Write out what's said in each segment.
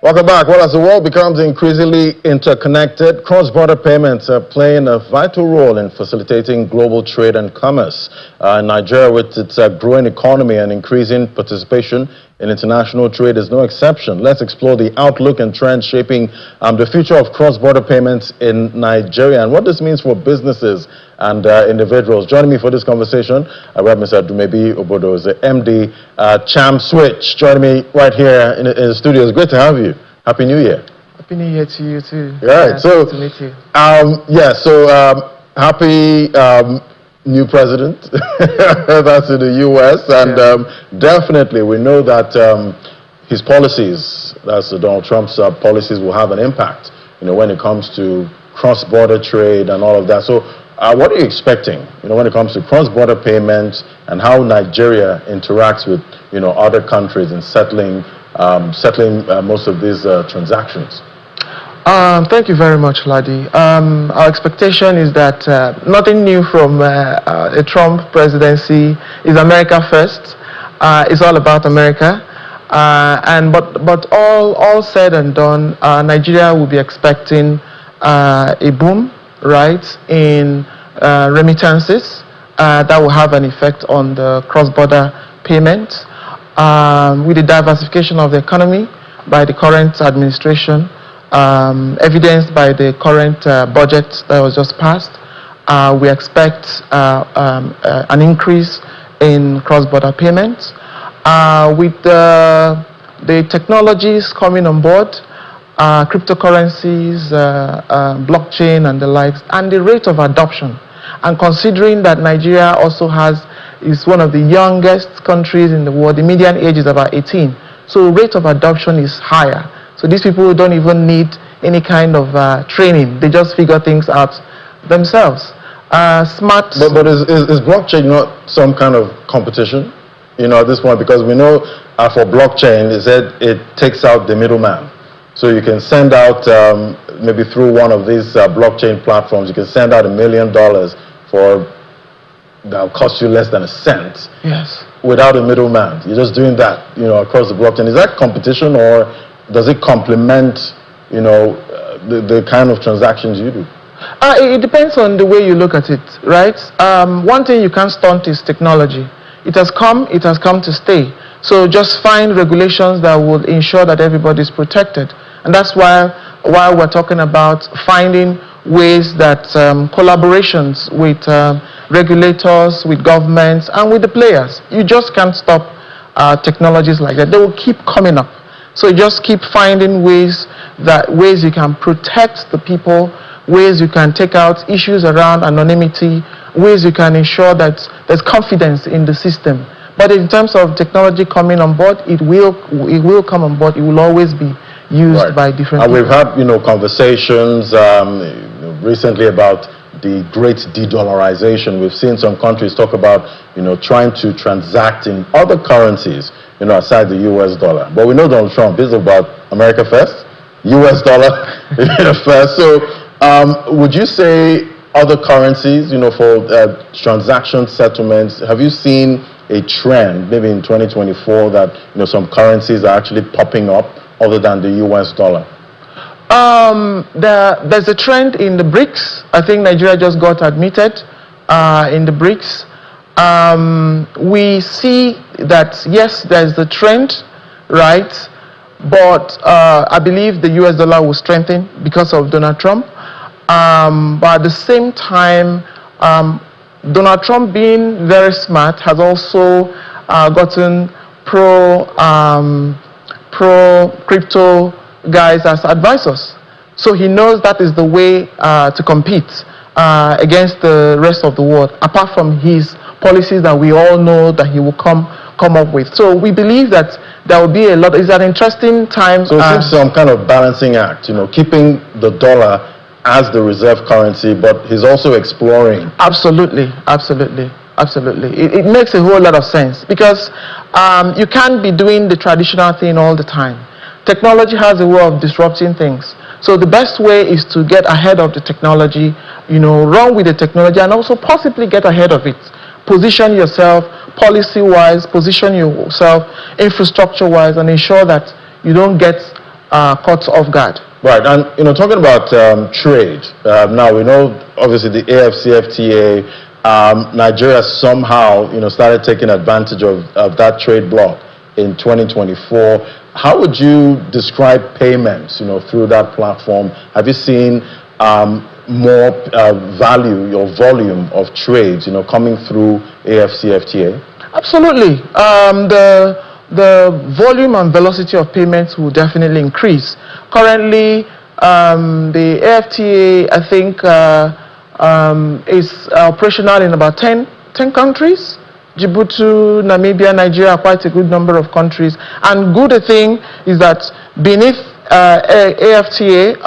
Welcome back. Well, as the world becomes increasingly interconnected, cross-border payments are playing a vital role in facilitating global trade and commerce. Nigeria, with its growing economy and increasing participation in international trade, is no exception. Let's explore the outlook and trends shaping the future of cross-border payments in Nigeria and what this means for businesses and individuals. Joining me for this conversation, I have Mr. Dumebi Obodo, the MD, Cham Switch, joining me right here in the studio. It's great to have you. Happy New Year. Happy New Year to you too. Right. So, nice to meet you. Happy new president. That's in the U.S. And definitely we know that his policies, that's Donald Trump's policies, will have an impact, when it comes to cross-border trade and all of that. So what are you expecting, when it comes to cross-border payments and how Nigeria interacts with, other countries in settling most of these transactions? Thank you very much, Ladi. Our expectation is that nothing new from a Trump presidency is America first. It's all about America. But all said and done, Nigeria will be expecting a boom, right, in remittances that will have an effect on the cross-border payments. With the diversification of the economy by the current administration, evidenced by the current budget that was just passed, we expect an increase in cross-border payments. With the technologies coming on board, cryptocurrencies, blockchain and the likes, and the rate of adoption, and considering that Nigeria also is one of the youngest countries in the world, the median age is about 18, so rate of adoption is higher. So these people don't even need any kind of training. They just figure things out themselves. Smart. But is blockchain not some kind of competition, at this point? Because we know for blockchain, it takes out the middleman. So you can send out, maybe through one of these blockchain platforms, you can send out $1 million that'll cost you less than a cent. Yes. Without a middleman. You're just doing that, across the blockchain. Is that competition, or does it complement, the kind of transactions you do? It depends on the way you look at it, right? One thing you can't stunt is technology. It has come to stay. So just find regulations that will ensure that everybody is protected. And that's why we're talking about finding ways that collaborations with regulators, with governments, and with the players. You just can't stop technologies like that. They will keep coming up. So just keep finding ways you can protect the people, ways you can take out issues around anonymity, ways you can ensure that there's confidence in the system. But in terms of technology coming on board, it will come on board. It will always be used by different people. We've had, conversations recently about the great de-dollarization. We've seen some countries talk about, trying to transact in other currencies, aside the US dollar. But we know Donald Trump is about America first, US dollar first. So would you say other currencies, for transaction settlements, have you seen a trend, maybe in 2024, that some currencies are actually popping up other than the US dollar? There's a trend in the BRICS. I think Nigeria just got admitted in the BRICS. We see that, yes, there's the trend, right? But I believe the US dollar will strengthen because of Donald Trump. But at the same time, Donald Trump, being very smart, has also gotten pro-crypto guys as advisors. So he knows that is the way to compete against the rest of the world, apart from his policies that we all know that he will come up with. So we believe that there will be it's an interesting time. So it seems some kind of balancing act, keeping the dollar as the reserve currency, but he's also exploring. Absolutely. It makes a whole lot of sense, because you can't be doing the traditional thing all the time. Technology has a way of disrupting things. So the best way is to get ahead of the technology, run with the technology, and also possibly get ahead of it. Position yourself policy-wise, position yourself infrastructure-wise, and ensure that you don't get caught off guard. Right, and talking about trade, now we know obviously the AFCFTA, Nigeria somehow started taking advantage of that trade bloc in 2024. How would you describe payments through that platform? Have you seen more value or volume of trades coming through AFCFTA? Absolutely. The volume and velocity of payments will definitely increase. Currently, the AFTA, I think, is operational in about 10 countries. Djibouti, Namibia, Nigeria are quite a good number of countries. And good thing is that beneath AFCFTA,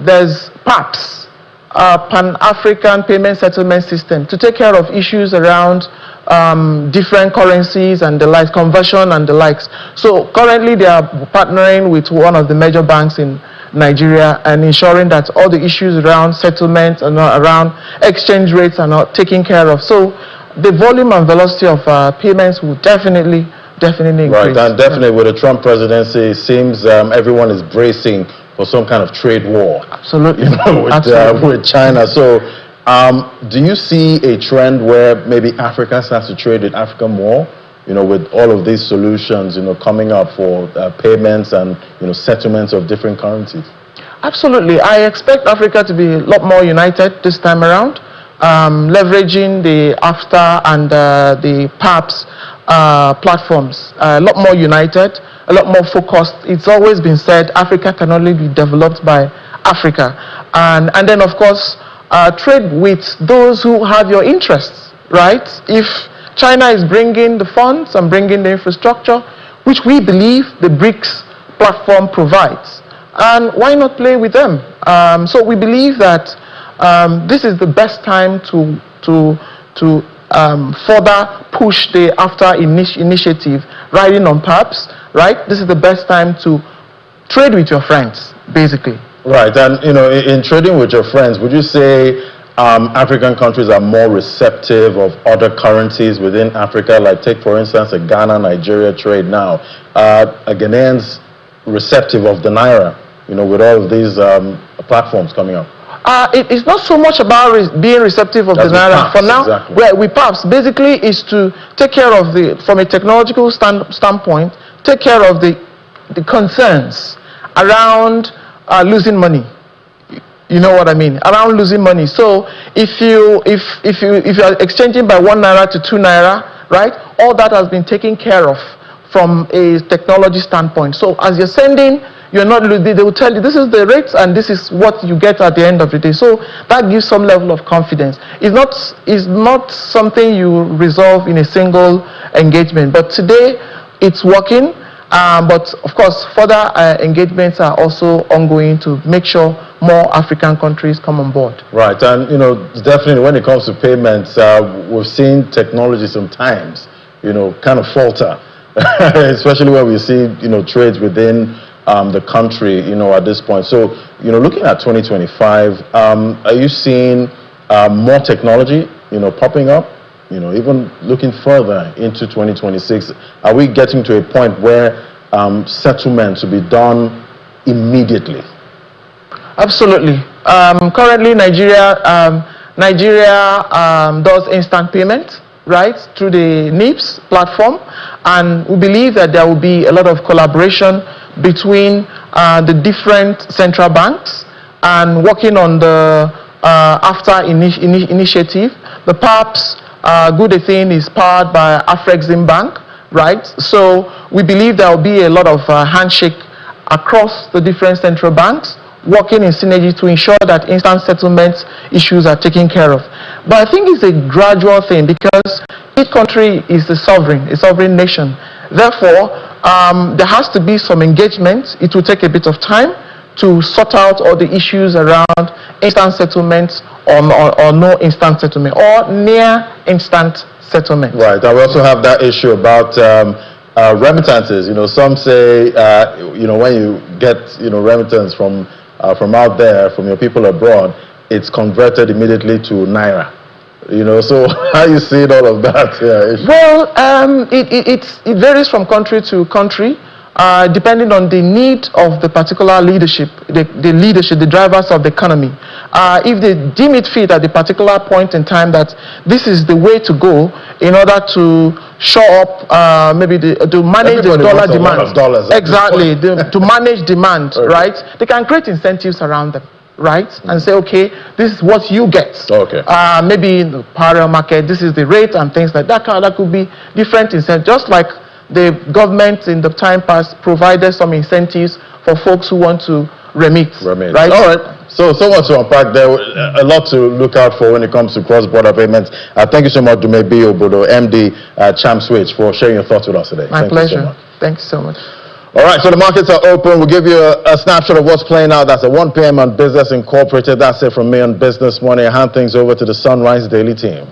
there's PAPS, Pan-African Payment Settlement System, to take care of issues around different currencies and the likes, conversion and the likes. So currently they are partnering with one of the major banks in Nigeria and ensuring that all the issues around settlement and around exchange rates are not taken care of. So the volume and velocity of payments will definitely increase. Right, and definitely with the Trump presidency, it seems everyone is bracing for some kind of trade war. Absolutely. With China. So do you see a trend where maybe Africa starts to trade with Africa more? With all of these solutions, coming up for payments and, settlements of different currencies? Absolutely. I expect Africa to be a lot more united this time around, leveraging the AFTA and the PAPS platforms, a lot more united, a lot more focused. It's always been said Africa can only be developed by Africa. And then, of course, trade with those who have your interests, right? If China is bringing the funds and bringing the infrastructure, which we believe the BRICS platform provides, and why not play with them? So we believe that this is the best time to further push the AFTA initiative, riding on PAPS, right? This is the best time to trade with your friends, basically. Right, and in trading with your friends, would you say African countries are more receptive of other currencies within Africa? Like take for instance a Ghana-Nigeria trade now. A Ghanaians receptive of the Naira, with all of these platforms coming up? It's not so much about being receptive of the Naira. For now, exactly. Where we PAPS basically is to take care of from a technological standpoint, take care of the concerns around losing money. You know what I mean? Around losing money. So if you are exchanging by 1 naira to 2 naira, right? All that has been taken care of from a technology standpoint. So as you're sending, you're not losing. They will tell you this is the rates and this is what you get at the end of the day. So that gives some level of confidence. It's not something you resolve in a single engagement. But today it's working. But of course, further engagements are also ongoing to make sure more African countries come on board. Right, and definitely when it comes to payments, we've seen technology sometimes, kind of falter, especially when we see, trades within the country, at this point. So, looking at 2025, are you seeing more technology, popping up? Even looking further into 2026, are we getting to a point where settlements will be done immediately? Absolutely. Currently, Nigeria does instant payment, right, through the NIPS platform, and we believe that there will be a lot of collaboration between the different central banks and working on the AFTA initiative. The PAPS good thing is powered by Afrexim Bank, right? So we believe there will be a lot of handshake across the different central banks, working in synergy to ensure that instant settlement issues are taken care of. But I think it's a gradual thing because each country is a sovereign nation. Therefore, there has to be some engagement. It will take a bit of time to sort out all the issues around instant settlements or no instant settlement or near instant settlement. Right, and we also have that issue about remittances. Some say, when you get, remittance from out there, from your people abroad, it's converted immediately to Naira. You know, so how you see all of that? Yeah, Well, it varies from country to country, depending on the need of the particular leadership, the leadership, the drivers of the economy. If they deem it fit at the particular point in time that this is the way to go in order to show up, maybe to manage Everybody the dollar wants a lot demand. of dollars at this Exactly, point. to manage demand, Okay. right? They can create incentives around them, right? And say, okay, this is what you get. Okay. Maybe in the parallel market, this is the rate and things like that. That could be different incentives, just like the government in the time past provided some incentives for folks who want to remit. Right? All right. So much to unpack there. A lot to look out for when it comes to cross-border payments. Thank you so much, Dumebi Obodo, MD, Cham Switch, for sharing your thoughts with us today. My Thank pleasure. You so much. Thanks so much. All right, so the markets are open. We'll give you a snapshot of what's playing out. That's at 1 p.m. on Business Incorporated. That's it from me on Business Morning. I hand things over to the Sunrise Daily team.